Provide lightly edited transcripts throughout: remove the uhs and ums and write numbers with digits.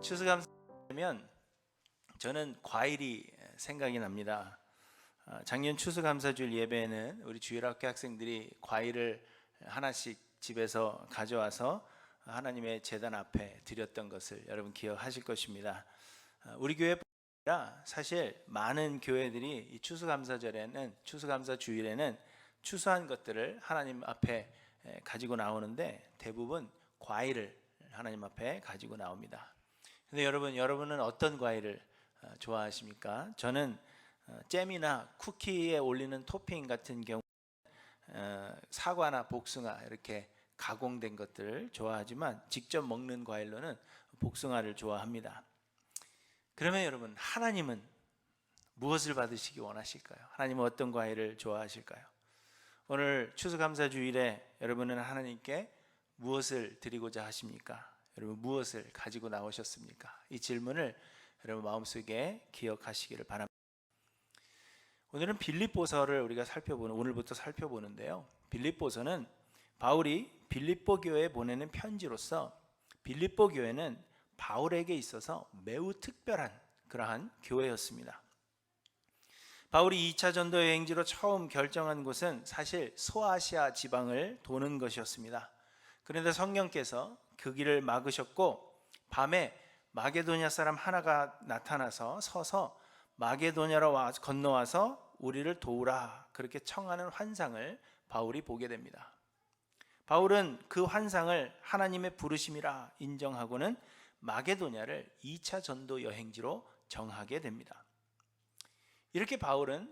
추수감사하면 저는 과일이 생각이 납니다. 작년 추수감사주일 예배에는 우리 주일학교 학생들이 과일을 하나씩 집에서 가져와서 하나님의 제단 앞에 드렸던 것을 여러분 기억하실 것입니다. 우리 교회뿐 아니라 사실 많은 교회들이 이 추수감사주일에는 추수한 것들을 하나님 앞에 가지고 나오는데 대부분 과일을 하나님 앞에 가지고 나옵니다. 근데 여러분은 어떤 과일을 좋아하십니까? 저는 잼이나 쿠키에 올리는 토핑 같은 경우 사과나 복숭아 이렇게 가공된 것들을 좋아하지만 직접 먹는 과일로는 복숭아를 좋아합니다. 그러면 여러분, 하나님은 무엇을 받으시기 원하실까요? 하나님은 어떤 과일을 좋아하실까요? 오늘 추수감사주일에 여러분은 하나님께 무엇을 드리고자 하십니까? 여러분, 무엇을 가지고 나오셨습니까? 이 질문을 여러분 마음속에 기억하시기를 바랍니다. 오늘은 빌립보서를 우리가 오늘부터 살펴보는데요. 빌립보서는 바울이 빌립보 교회에 보내는 편지로서 빌립보 교회는 바울에게 있어서 매우 특별한 그러한 교회였습니다. 바울이 2차 전도 여행지로 처음 결정한 곳은 사실 소아시아 지방을 도는 것이었습니다. 그런데 성령께서 그 길을 막으셨고 밤에 마게도냐 사람 하나가 나타나서 서서 마게도냐로 건너와서 우리를 도우라 그렇게 청하는 환상을 바울이 보게 됩니다. 바울은 그 환상을 하나님의 부르심이라 인정하고는 마게도냐를 2차 전도 여행지로 정하게 됩니다. 이렇게 바울은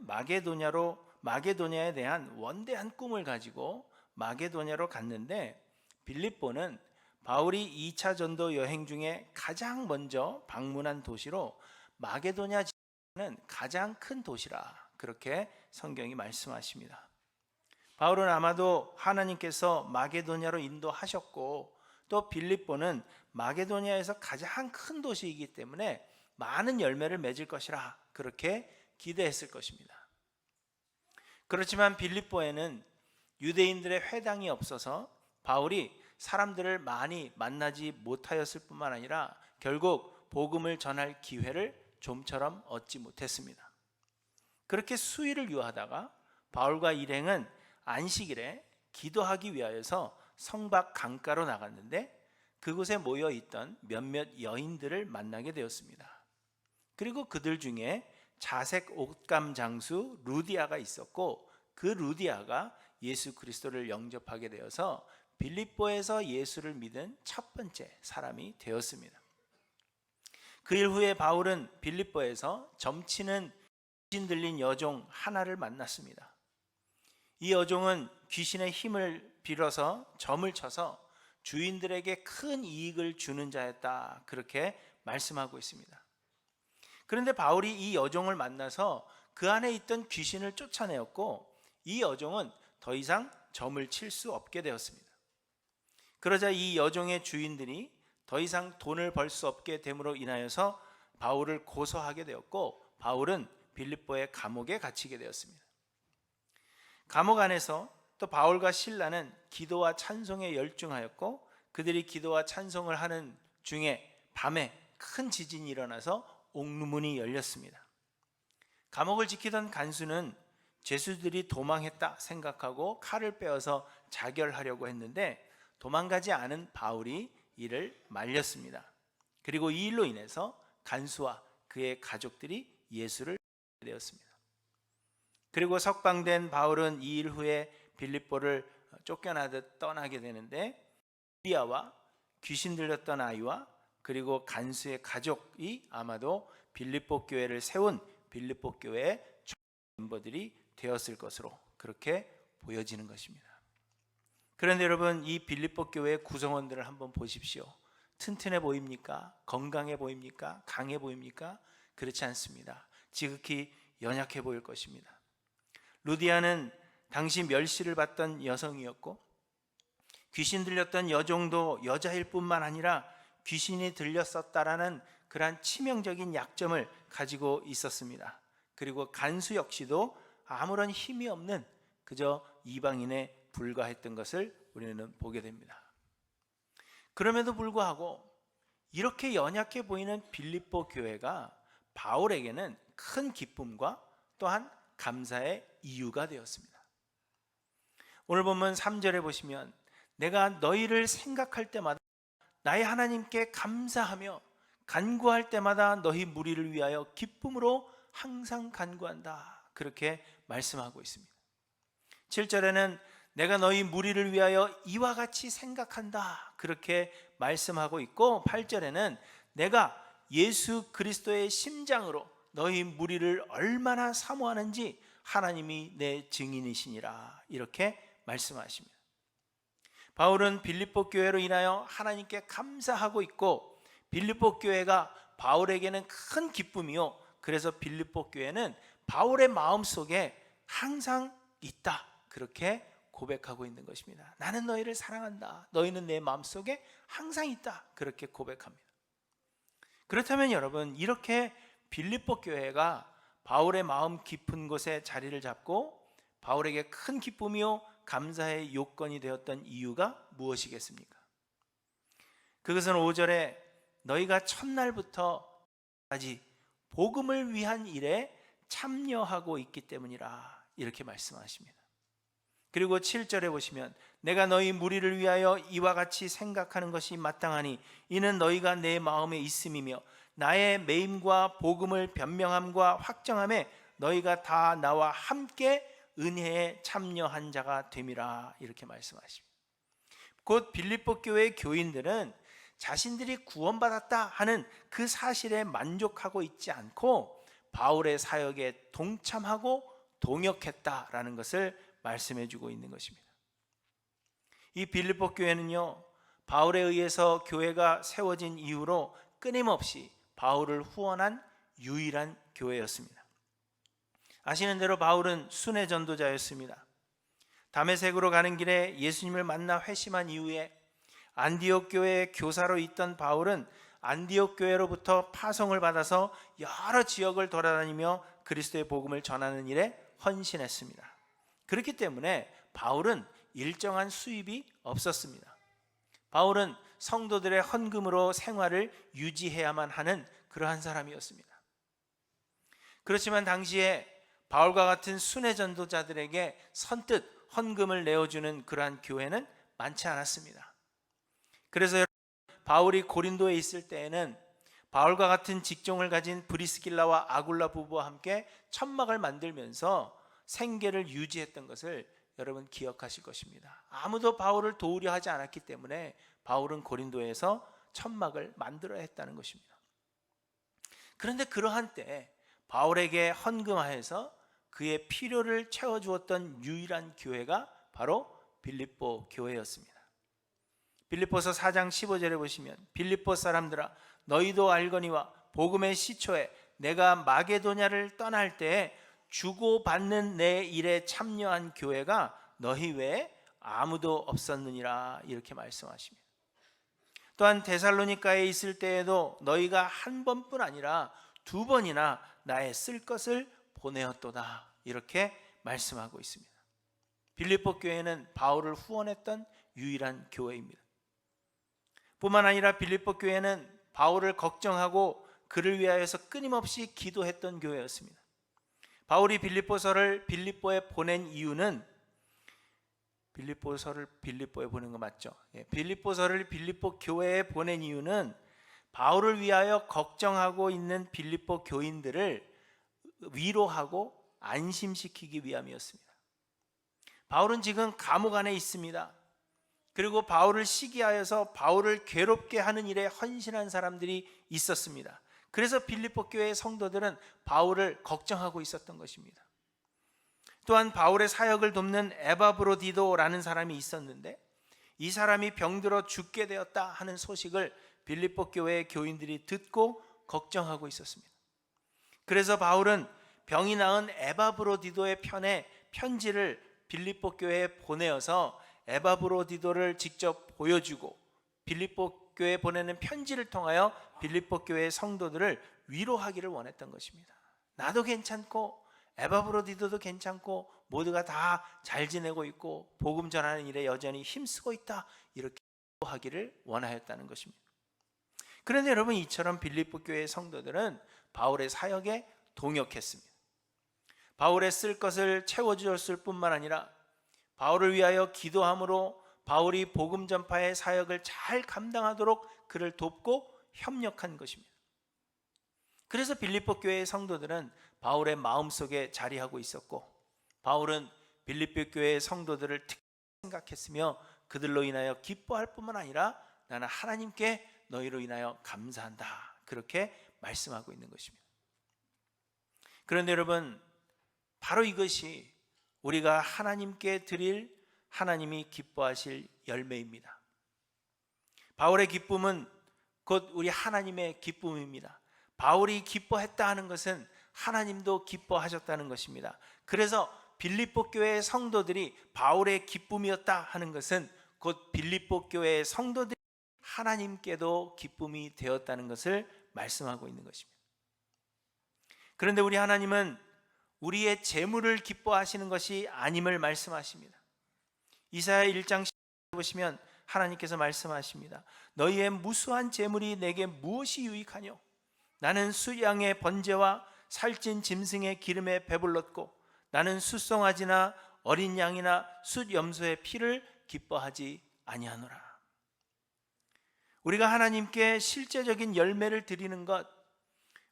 마게도냐에 대한 원대한 꿈을 가지고 마게도냐로 갔는데 빌립보는 바울이 2차 전도 여행 중에 가장 먼저 방문한 도시로 마게도냐 지역은 가장 큰 도시라 그렇게 성경이 말씀하십니다. 바울은 아마도 하나님께서 마게도냐로 인도하셨고 또 빌립보는 마게도냐에서 가장 큰 도시이기 때문에 많은 열매를 맺을 것이라 그렇게 기대했을 것입니다. 그렇지만 빌립보에는 유대인들의 회당이 없어서 바울이 사람들을 많이 만나지 못하였을 뿐만 아니라 결국 복음을 전할 기회를 좀처럼 얻지 못했습니다. 그렇게 수일을 유하다가 바울과 일행은 안식일에 기도하기 위하여서 성박 강가로 나갔는데 그곳에 모여 있던 몇몇 여인들을 만나게 되었습니다. 그리고 그들 중에 자색 옷감 장수 루디아가 있었고 그 루디아가 예수 그리스도를 영접하게 되어서 빌립보에서 예수를 믿은 첫 번째 사람이 되었습니다. 그 일 후에 바울은 빌립보에서 점치는 귀신 들린 여종 하나를 만났습니다. 이 여종은 귀신의 힘을 빌어서 점을 쳐서 주인들에게 큰 이익을 주는 자였다 그렇게 말씀하고 있습니다. 그런데 바울이 이 여종을 만나서 그 안에 있던 귀신을 쫓아내었고 이 여종은 더 이상 점을 칠 수 없게 되었습니다. 그러자 이 여종의 주인들이 더 이상 돈을 벌 수 없게 됨으로 인하여서 바울을 고소하게 되었고 바울은 빌립보의 감옥에 갇히게 되었습니다. 감옥 안에서 또 바울과 실라는 기도와 찬송에 열중하였고 그들이 기도와 찬송을 하는 중에 밤에 큰 지진이 일어나서 옥문이 열렸습니다. 감옥을 지키던 간수는 죄수들이 도망했다 생각하고 칼을 빼어서 자결하려고 했는데 도망가지 않은 바울이 이를 말렸습니다. 그리고 이 일로 인해서 간수와 그의 가족들이 예수를 믿게 되었습니다. 그리고 석방된 바울은 이 일 후에 빌립보를 쫓겨나듯 떠나게 되는데 루디아와 귀신 들렸던 아이와 그리고 간수의 가족이 아마도 빌립보 교회를 세운 빌립보 교회의 멤버들이 되었을 것으로 그렇게 보여지는 것입니다. 그런데 여러분, 이 빌립보 교회의 구성원들을 한번 보십시오. 튼튼해 보입니까? 건강해 보입니까? 강해 보입니까? 그렇지 않습니다. 지극히 연약해 보일 것입니다. 루디아는 당시 멸시를 받던 여성이었고 귀신 들렸던 여종도 여자일 뿐만 아니라 귀신이 들렸었다라는 그러한 치명적인 약점을 가지고 있었습니다. 그리고 간수 역시도 아무런 힘이 없는 그저 이방인에 불과했던 것을 우리는 보게 됩니다. 그럼에도 불구하고 이렇게 연약해 보이는 빌립보 교회가 바울에게는 큰 기쁨과 또한 감사의 이유가 되었습니다. 오늘 본문 3절에 보시면 내가 너희를 생각할 때마다 나의 하나님께 감사하며 간구할 때마다 너희 무리를 위하여 기쁨으로 항상 간구한다, 그렇게 말씀하고 있습니다. 7절에는 내가 너희 무리를 위하여 이와 같이 생각한다, 그렇게 말씀하고 있고, 8절에는 내가 예수 그리스도의 심장으로 너희 무리를 얼마나 사모하는지 하나님이 내 증인이시니라, 이렇게 말씀하십니다. 바울은 빌립보 교회로 인하여 하나님께 감사하고 있고, 빌립보 교회가 바울에게는 큰 기쁨이요, 그래서 빌립보 교회는 바울의 마음속에 항상 있다, 그렇게 고백하고 있는 것입니다. 나는 너희를 사랑한다, 너희는 내 마음속에 항상 있다, 그렇게 고백합니다. 그렇다면 여러분, 이렇게 빌립보 교회가 바울의 마음 깊은 곳에 자리를 잡고 바울에게 큰 기쁨이요 감사의 요건이 되었던 이유가 무엇이겠습니까? 그것은 5절에 너희가 첫날부터 까지 복음을 위한 일에 참여하고 있기 때문이라, 이렇게 말씀하십니다. 그리고 7절에 보시면 내가 너희 무리를 위하여 이와 같이 생각하는 것이 마땅하니 이는 너희가 내 마음에 있음이며 나의 매임과 복음을 변명함과 확정함에 너희가 다 나와 함께 은혜에 참여한 자가 됨이라, 이렇게 말씀하십니다. 곧 빌립보 교회의 교인들은 자신들이 구원받았다 하는 그 사실에 만족하고 있지 않고 바울의 사역에 동참하고 동역했다라는 것을 말씀해 주고 있는 것입니다. 이 빌립보 교회는요, 바울에 의해서 교회가 세워진 이후로 끊임없이 바울을 후원한 유일한 교회였습니다. 아시는 대로 바울은 순회 전도자였습니다. 다메섹으로 가는 길에 예수님을 만나 회심한 이후에 안디옥 교회의 교사로 있던 바울은 안디옥 교회로부터 파송을 받아서 여러 지역을 돌아다니며 그리스도의 복음을 전하는 일에 헌신했습니다. 그렇기 때문에 바울은 일정한 수입이 없었습니다. 바울은 성도들의 헌금으로 생활을 유지해야만 하는 그러한 사람이었습니다. 그렇지만 당시에 바울과 같은 순회 전도자들에게 선뜻 헌금을 내어주는 그러한 교회는 많지 않았습니다. 그래서 바울이 고린도에 있을 때에는 바울과 같은 직종을 가진 브리스길라와 아굴라 부부와 함께 천막을 만들면서 생계를 유지했던 것을 여러분 기억하실 것입니다. 아무도 바울을 도우려 하지 않았기 때문에 바울은 고린도에서 천막을 만들어야 했다는 것입니다. 그런데 그러한 때 바울에게 헌금하여서 그의 필요를 채워주었던 유일한 교회가 바로 빌립보 교회였습니다. 빌립보서 4장 15절에 보시면 빌립보 사람들아 너희도 알거니와 복음의 시초에 내가 마게도냐를 떠날 때에 주고받는 내 일에 참여한 교회가 너희 외에 아무도 없었느니라, 이렇게 말씀하십니다. 또한 데살로니가에 있을 때에도 너희가 한 번뿐 아니라 두 번이나 나의 쓸 것을 보내었도다, 이렇게 말씀하고 있습니다. 빌립보 교회는 바울을 후원했던 유일한 교회입니다. 뿐만 아니라 빌립보 교회는 바울을 걱정하고 그를 위하여서 끊임없이 기도했던 교회였습니다. 바울이 빌립보서를 빌립보에 보낸 이유는 빌립보서를 빌립보에 보낸 거 맞죠? 빌립보서를 빌립보 교회에 보낸 이유는 바울을 위하여 걱정하고 있는 빌립보 교인들을 위로하고 안심시키기 위함이었습니다. 바울은 지금 감옥 안에 있습니다. 그리고 바울을 시기하여서 바울을 괴롭게 하는 일에 헌신한 사람들이 있었습니다. 그래서 빌립보 교회의 성도들은 바울을 걱정하고 있었던 것입니다. 또한 바울의 사역을 돕는 에바브로디도라는 사람이 있었는데 이 사람이 병들어 죽게 되었다 하는 소식을 빌립보 교회의 교인들이 듣고 걱정하고 있었습니다. 그래서 바울은 병이 나은 에바브로디도의 편에 편지를 빌립보 교회에 보내어서 에바브로디도를 직접 보여주고 빌립보 교회에 보내는 편지를 통하여 빌립보 교회의 성도들을 위로하기를 원했던 것입니다. 나도 괜찮고 에바브로디도도 괜찮고 모두가 다 잘 지내고 있고 복음 전하는 일에 여전히 힘쓰고 있다, 이렇게 하기를 원하였다는 것입니다. 그런데 여러분, 이처럼 빌립보 교회의 성도들은 바울의 사역에 동역했습니다. 바울의 쓸 것을 채워주었을 뿐만 아니라 바울을 위하여 기도함으로 바울이 복음 전파의 사역을 잘 감당하도록 그를 돕고 협력한 것입니다. 그래서 빌립보 교회의 성도들은 바울의 마음속에 자리하고 있었고, 바울은 빌립보 교회의 성도들을 특히 생각했으며 그들로 인하여 기뻐할 뿐만 아니라 나는 하나님께 너희로 인하여 감사한다, 그렇게 말씀하고 있는 것입니다. 그런데 여러분, 바로 이것이 우리가 하나님께 드릴, 하나님이 기뻐하실 열매입니다. 바울의 기쁨은 곧 우리 하나님의 기쁨입니다. 바울이 기뻐했다 하는 것은 하나님도 기뻐하셨다는 것입니다. 그래서 빌립보 교회의 성도들이 바울의 기쁨이었다 하는 것은 곧 빌립보 교회의 성도들이 하나님께도 기쁨이 되었다는 것을 말씀하고 있는 것입니다. 그런데 우리 하나님은 우리의 재물을 기뻐하시는 것이 아님을 말씀하십니다. 이사야 1장 10절에 보시면 하나님께서 말씀하십니다. 너희의 무수한 재물이 내게 무엇이 유익하뇨? 나는 수양의 번제와 살찐 짐승의 기름에 배불렀고 나는 숫송아지나 어린 양이나 숫염소의 피를 기뻐하지 아니하노라. 우리가 하나님께 실제적인 열매를 드리는 것,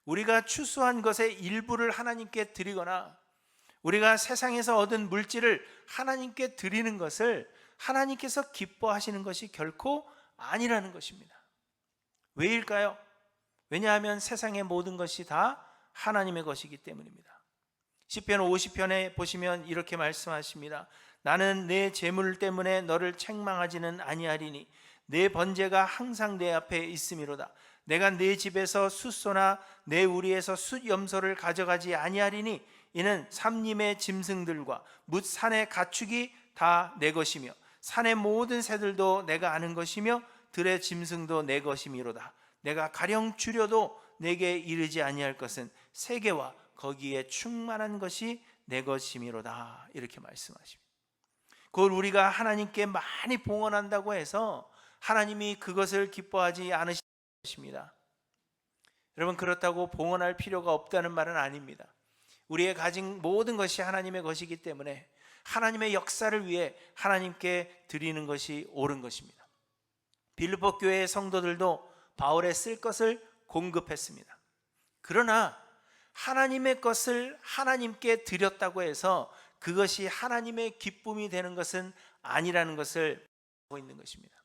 우리가 추수한 것의 일부를 하나님께 드리거나 우리가 세상에서 얻은 물질을 하나님께 드리는 것을 하나님께서 기뻐하시는 것이 결코 아니라는 것입니다. 왜일까요? 왜냐하면 세상의 모든 것이 다 하나님의 것이기 때문입니다. 시편 50편에 보시면 이렇게 말씀하십니다. 나는 내 재물 때문에 너를 책망하지는 아니하리니 내 번제가 항상 내 앞에 있음이로다. 내가 내 집에서 숫소나 내 우리에서 숫염소를 가져가지 아니하리니 이는 삼림의 짐승들과 뭇 산의 가축이 다 내 것이며 산의 모든 새들도 내가 아는 것이며 들의 짐승도 내 것이미로다. 내가 가령 줄여도 내게 이르지 아니할 것은 세계와 거기에 충만한 것이 내 것이미로다. 이렇게 말씀하십니다. 그걸 우리가 하나님께 많이 봉헌한다고 해서 하나님이 그것을 기뻐하지 않으시는 것입니다. 여러분, 그렇다고 봉헌할 필요가 없다는 말은 아닙니다. 우리의 가진 모든 것이 하나님의 것이기 때문에 하나님의 역사를 위해 하나님께 드리는 것이 옳은 것입니다. 빌립보 교회의 성도들도 바울의 쓸 것을 공급했습니다. 그러나 하나님의 것을 하나님께 드렸다고 해서 그것이 하나님의 기쁨이 되는 것은 아니라는 것을 알고 있는 것입니다.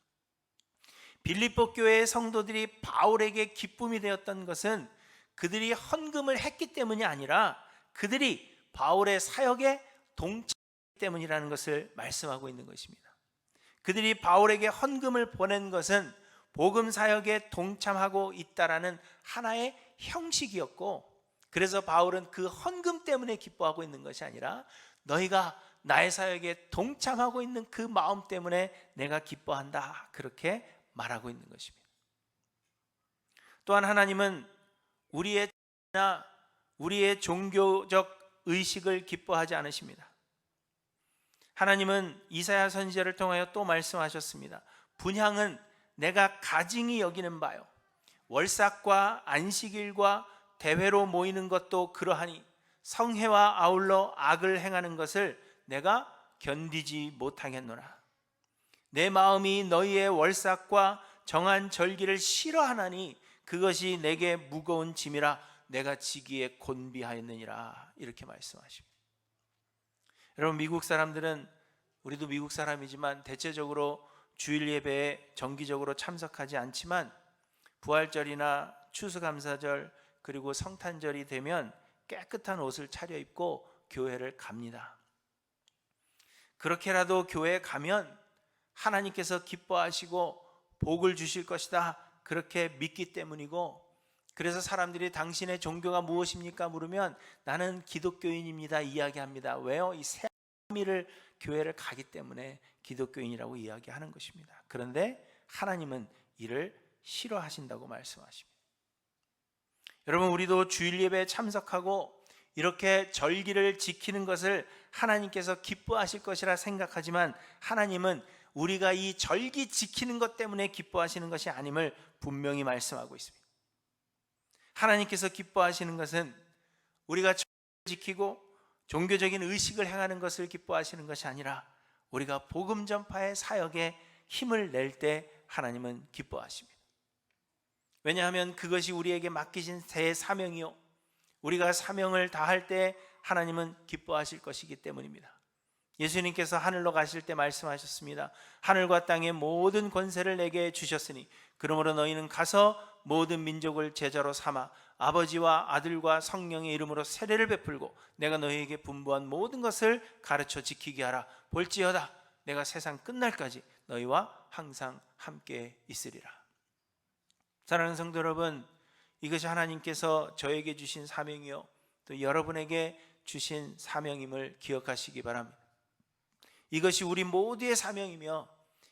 빌립보 교회의 성도들이 바울에게 기쁨이 되었던 것은 그들이 헌금을 했기 때문이 아니라 그들이 바울의 사역에 동참했기 때문이라는 것을 말씀하고 있는 것입니다. 그들이 바울에게 헌금을 보낸 것은 복음 사역에 동참하고 있다라는 하나의 형식이었고, 그래서 바울은 그 헌금 때문에 기뻐하고 있는 것이 아니라 너희가 나의 사역에 동참하고 있는 그 마음 때문에 내가 기뻐한다, 그렇게 말하고 있는 것입니다. 또한 하나님은 우리의 종교적 의식을 기뻐하지 않으십니다. 하나님은 이사야 선지자를 통하여 또 말씀하셨습니다. 분향은 내가 가증히 여기는 바요, 월삭과 안식일과 대회로 모이는 것도 그러하니 성회와 아울러 악을 행하는 것을 내가 견디지 못하겠노라. 내 마음이 너희의 월삭과 정한 절기를 싫어하나니 그것이 내게 무거운 짐이라 내가 지기에 곤비하였느니라. 이렇게 말씀하십니다. 여러분, 미국 사람들은, 우리도 미국 사람이지만 대체적으로 주일 예배에 정기적으로 참석하지 않지만 부활절이나 추수감사절 그리고 성탄절이 되면 깨끗한 옷을 차려입고 교회를 갑니다. 그렇게라도 교회에 가면 하나님께서 기뻐하시고 복을 주실 것이다, 그렇게 믿기 때문이고, 그래서 사람들이 당신의 종교가 무엇입니까 물으면 나는 기독교인입니다 이야기합니다. 왜요? 이 새미를 교회를 가기 때문에 기독교인이라고 이야기하는 것입니다. 그런데 하나님은 이를 싫어하신다고 말씀하십니다. 여러분, 우리도 주일 예배에 참석하고 이렇게 절기를 지키는 것을 하나님께서 기뻐하실 것이라 생각하지만 하나님은 우리가 이 절기 지키는 것 때문에 기뻐하시는 것이 아님을 분명히 말씀하고 있습니다. 하나님께서 기뻐하시는 것은 우리가 절기를 지키고 종교적인 의식을 행하는 것을 기뻐하시는 것이 아니라 우리가 복음 전파의 사역에 힘을 낼 때 하나님은 기뻐하십니다. 왜냐하면 그것이 우리에게 맡기신 새 사명이요, 우리가 사명을 다할 때 하나님은 기뻐하실 것이기 때문입니다. 예수님께서 하늘로 가실 때 말씀하셨습니다. 하늘과 땅의 모든 권세를 내게 주셨으니 그러므로 너희는 가서 모든 민족을 제자로 삼아 아버지와 아들과 성령의 이름으로 세례를 베풀고 내가 너희에게 분부한 모든 것을 가르쳐 지키게 하라. 볼지어다 내가 세상 끝날까지 너희와 항상 함께 있으리라. 사랑하는 성도 여러분, 이것이 하나님께서 저에게 주신 사명이요 또 여러분에게 주신 사명임을 기억하시기 바랍니다. 이것이 우리 모두의 사명이며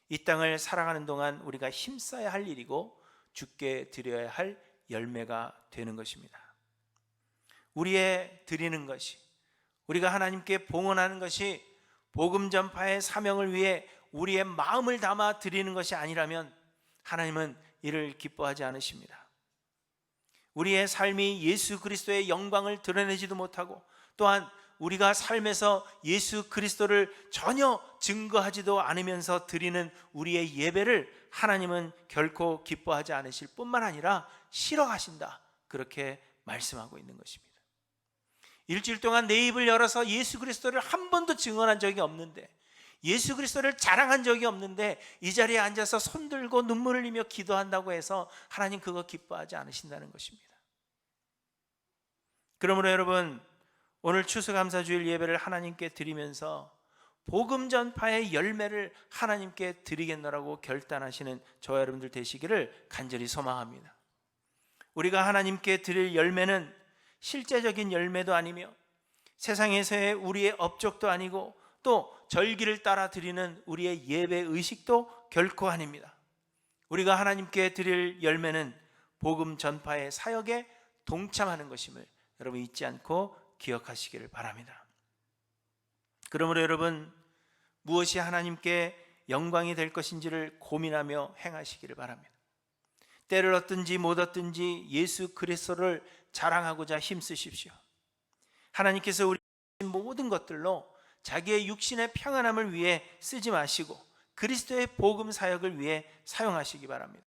이 땅을 살아가는 동안 우리가 힘써야 할 일이고 주께 드려야 할 열매가 되는 것입니다. 우리의 드리는 것이, 우리가 하나님께 봉헌하는 것이 복음 전파의 사명을 위해 우리의 마음을 담아 드리는 것이 아니라면 하나님은 이를 기뻐하지 않으십니다. 우리의 삶이 예수 그리스도의 영광을 드러내지도 못하고 또한 우리가 삶에서 예수 그리스도를 전혀 증거하지도 않으면서 드리는 우리의 예배를 하나님은 결코 기뻐하지 않으실 뿐만 아니라 싫어하신다, 그렇게 말씀하고 있는 것입니다. 일주일 동안 내 입을 열어서 예수 그리스도를 한 번도 증언한 적이 없는데, 예수 그리스도를 자랑한 적이 없는데 이 자리에 앉아서 손들고 눈물을 흘리며 기도한다고 해서 하나님 그거 기뻐하지 않으신다는 것입니다. 그러므로 여러분, 오늘 추수감사주일 예배를 하나님께 드리면서 복음 전파의 열매를 하나님께 드리겠노라고 결단하시는 저와 여러분들 되시기를 간절히 소망합니다. 우리가 하나님께 드릴 열매는 실제적인 열매도 아니며 세상에서의 우리의 업적도 아니고 또 절기를 따라 드리는 우리의 예배 의식도 결코 아닙니다. 우리가 하나님께 드릴 열매는 복음 전파의 사역에 동참하는 것임을 여러분 잊지 않고 기억하시기를 바랍니다. 그러므로 여러분, 무엇이 하나님께 영광이 될 것인지를 고민하며 행하시기를 바랍니다. 때를 얻든지 못 얻든지 예수 그리스도를 자랑하고자 힘쓰십시오. 하나님께서 우리 모든 것들로 자기의 육신의 평안함을 위해 쓰지 마시고 그리스도의 복음 사역을 위해 사용하시기 바랍니다.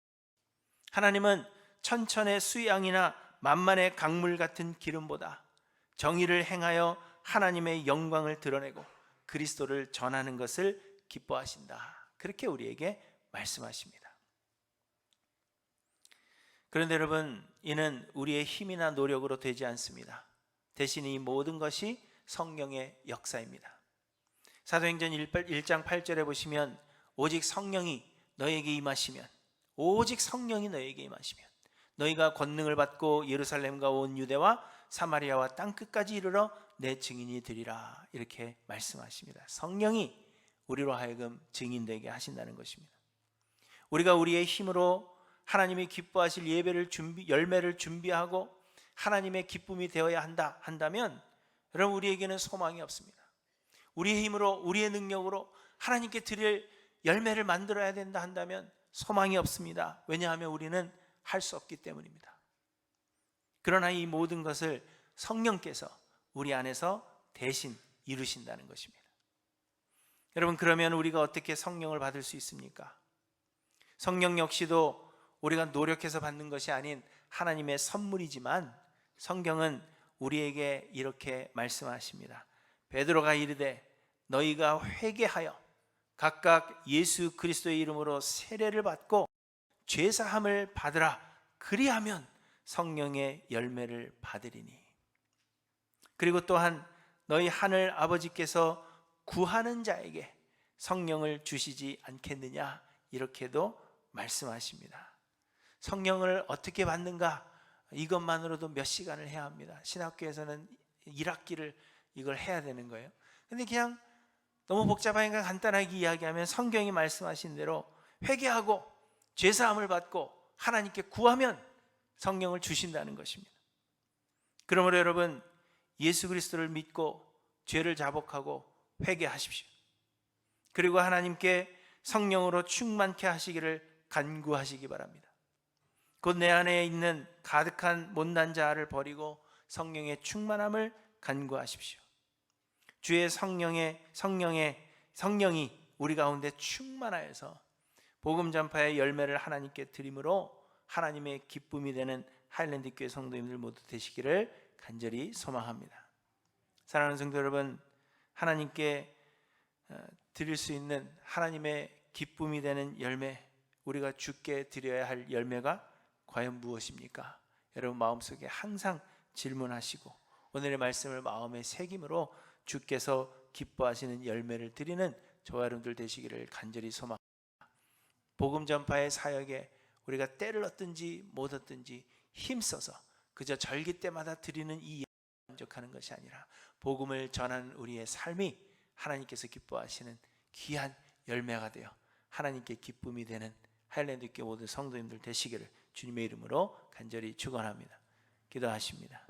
하나님은 천천의 수양이나 만만의 강물 같은 기름보다 정의를 행하여 하나님의 영광을 드러내고 그리스도를 전하는 것을 기뻐하신다, 그렇게 우리에게 말씀하십니다. 그런데 여러분, 이는 우리의 힘이나 노력으로 되지 않습니다. 대신 이 모든 것이 성령의 역사입니다. 사도행전 1장 8절에 보시면 오직 성령이 너에게 임하시면, 오직 성령이 너에게 임하시면 너희가 권능을 받고 예루살렘과 온 유대와 사마리아와 땅끝까지 이르러 내 증인이 되리라, 이렇게 말씀하십니다. 성령이 우리로 하여금 증인되게 하신다는 것입니다. 우리가 우리의 힘으로 하나님이 기뻐하실 열매를 준비하고 하나님의 기쁨이 되어야 한다면 여러분, 우리에게는 소망이 없습니다. 우리의 힘으로, 우리의 능력으로 하나님께 드릴 열매를 만들어야 된다 한다면 소망이 없습니다. 왜냐하면 우리는 할 수 없기 때문입니다. 그러나 이 모든 것을 성령께서 우리 안에서 대신 이루신다는 것입니다. 여러분, 그러면 우리가 어떻게 성령을 받을 수 있습니까? 성령 역시도 우리가 노력해서 받는 것이 아닌 하나님의 선물이지만 성경은 우리에게 이렇게 말씀하십니다. 베드로가 이르되 너희가 회개하여 각각 예수 그리스도의 이름으로 세례를 받고 죄사함을 받으라, 그리하면 성령의 열매를 받으리니. 그리고 또한 너희 하늘 아버지께서 구하는 자에게 성령을 주시지 않겠느냐, 이렇게도 말씀하십니다. 성령을 어떻게 받는가, 이것만으로도 몇 시간을 해야 합니다. 신학교에서는 1학기를 이걸 해야 되는 거예요. 근데 그냥 너무 복잡하니까 간단하게 이야기하면 성경이 말씀하신 대로 회개하고 죄사함을 받고 하나님께 구하면 성령을 주신다는 것입니다. 그러므로 여러분, 예수 그리스도를 믿고 죄를 자복하고 회개하십시오. 그리고 하나님께 성령으로 충만케 하시기를 간구하시기 바랍니다. 곧 내 안에 있는 가득한 못난 자아를 버리고 성령의 충만함을 간구하십시오. 주의 성령이 우리 가운데 충만하여서 복음 전파의 열매를 하나님께 드림으로 하나님의 기쁨이 되는 하일랜드 교회 성도님들 모두 되시기를 간절히 소망합니다. 사랑하는 성도 여러분, 하나님께 드릴 수 있는 하나님의 기쁨이 되는 열매, 우리가 주께 드려야 할 열매가 과연 무엇입니까? 여러분 마음속에 항상 질문하시고 오늘의 말씀을 마음에 새김으로 주께서 기뻐하시는 열매를 드리는 저와 여러분들 되시기를 간절히 소망합니다. 복음 전파의 사역에 우리가 때를 얻든지 못 얻든지 힘써서 그저 절기 때마다 드리는 이 예배에 만족하는 것이 아니라 복음을 전하는 우리의 삶이 하나님께서 기뻐하시는 귀한 열매가 되어 하나님께 기쁨이 되는 하일랜드 교회 모든 성도님들 되시기를 주님의 이름으로 간절히 축원합니다. 기도하십니다.